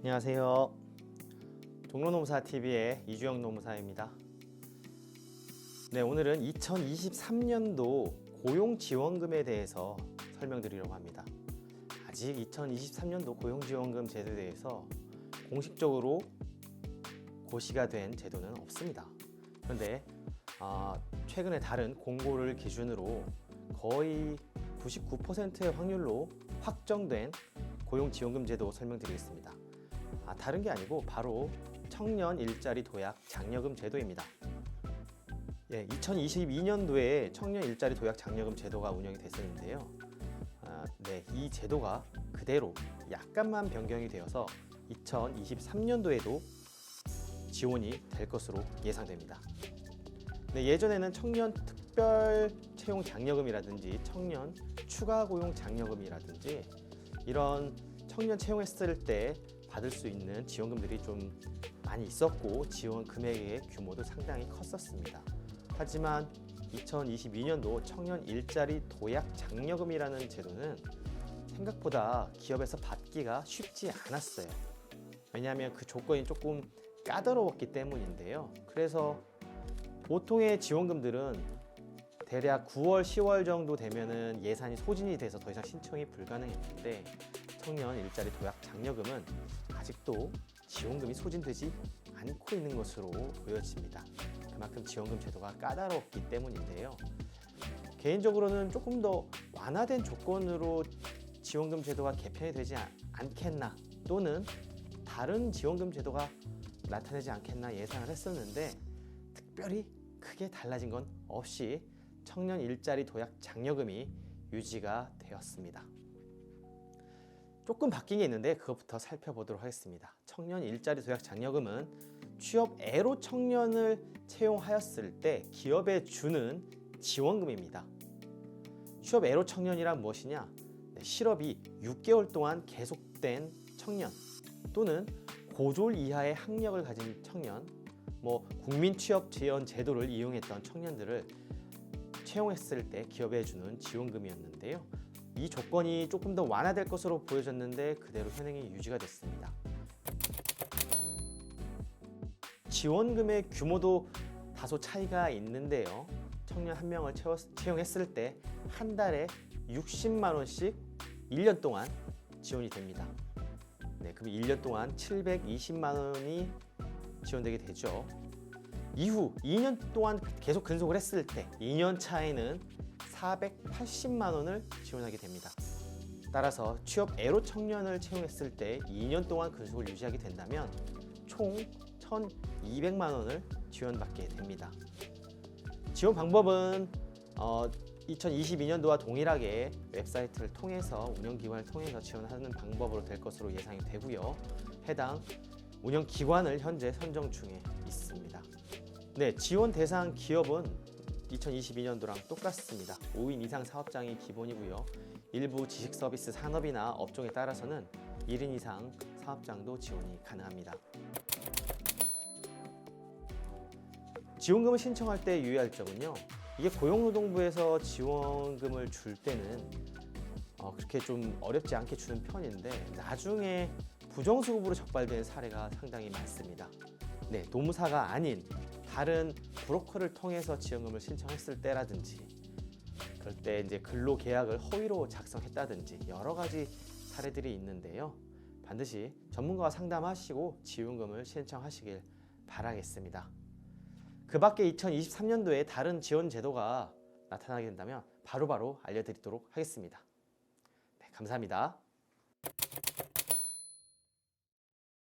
안녕하세요. 종로노무사TV의 이주영 노무사입니다. 네, 오늘은 2023년도 고용지원금에 대해서 설명드리려고 합니다. 아직 2023년도 고용지원금 제도에 대해서 공식적으로 고시가 된 제도는 없습니다. 그런데 최근에 다른 공고를 기준으로 거의 99%의 확률로 확정된 고용지원금 제도 설명드리겠습니다. 다른 게 아니고 바로 청년 일자리 도약 장려금 제도입니다. 2022년도에 청년 일자리 도약 장려금 제도가 운영이 됐었는데요. 이 제도가 그대로 약간만 변경이 되어서 2023년도에도 지원이 될 것으로 예상됩니다. 예전에는 청년 특별 채용 장려금이라든지 청년 추가 고용 장려금이라든지 이런 청년 채용했을 때 받을 수 있는 지원금들이 좀 많이 있었고 지원 금액의 규모도 상당히 컸었습니다. 하지만 2022년도 청년 일자리 도약 장려금이라는 제도는 생각보다 기업에서 받기가 쉽지 않았어요. 왜냐하면 그 조건이 조금 까다로웠기 때문인데요. 그래서 보통의 지원금들은 대략 9월, 10월 정도 되면은 예산이 소진이 돼서 더 이상 신청이 불가능했는데 청년 일자리 도약 장려금은 아직도 지원금이 소진되지 않고 있는 것으로 보여집니다. 그만큼 지원금 제도가 까다롭기 때문인데요. 개인적으로는 조금 더 완화된 조건으로 지원금 제도가 개편이 되지 않겠나 또는 다른 지원금 제도가 나타나지 않겠나 예상을 했었는데 특별히 크게 달라진 건 없이 청년 일자리 도약 장려금이 유지가 되었습니다. 조금 바뀐 게 있는데 그것부터 살펴보도록 하겠습니다. 청년 일자리 도약 장려금은 취업 애로 청년을 채용하였을 때 기업에 주는 지원금입니다. 취업 애로 청년이란 무엇이냐? 실업이 6개월 동안 계속된 청년 또는 고졸 이하의 학력을 가진 청년, 국민 취업 지원 제도를 이용했던 청년들을 채용했을 때 기업에 주는 지원금이었는데요. 이 조건이 조금 더 완화될 것으로 보여졌는데 그대로 현행이 유지가 됐습니다. 지원금의 규모도 다소 차이가 있는데요. 청년 한 명을 채용했을 때 한 달에 60만 원씩 1년 동안 지원이 됩니다. 그럼 1년 동안 720만 원이 지원되게 되죠. 이후 2년 동안 계속 근속을 했을 때 2년 차에는 480만 원을 지원하게 됩니다. 따라서 취업 애로 청년을 채용했을 때 2년 동안 근속을 유지하게 된다면 총 1,200만 원을 지원받게 됩니다. 지원 방법은 2022년도와 동일하게 웹사이트를 통해서 운영기관을 통해서 지원하는 방법으로 될 것으로 예상이 되고요. 해당 운영기관을 현재 선정 중에 있습니다. 지원 대상 기업은 2022년도랑 똑같습니다. 5인 이상 사업장이 기본이고요. 일부 지식서비스 산업이나 업종에 따라서는 1인 이상 사업장도 지원이 가능합니다. 지원금을 신청할 때 유의할 점은요. 이게 고용노동부에서 지원금을 줄 때는 그렇게 좀 어렵지 않게 주는 편인데 나중에 부정수급으로 적발된 사례가 상당히 많습니다. 노무사가 아닌 다른 브로커를 통해서 지원금을 신청했을 때라든지 그럴 때 이제 근로계약을 허위로 작성했다든지 여러 가지 사례들이 있는데요. 반드시 전문가와 상담하시고 지원금을 신청하시길 바라겠습니다. 그 밖에 2023년도에 다른 지원 제도가 나타나게 된다면 바로바로 알려드리도록 하겠습니다. 감사합니다.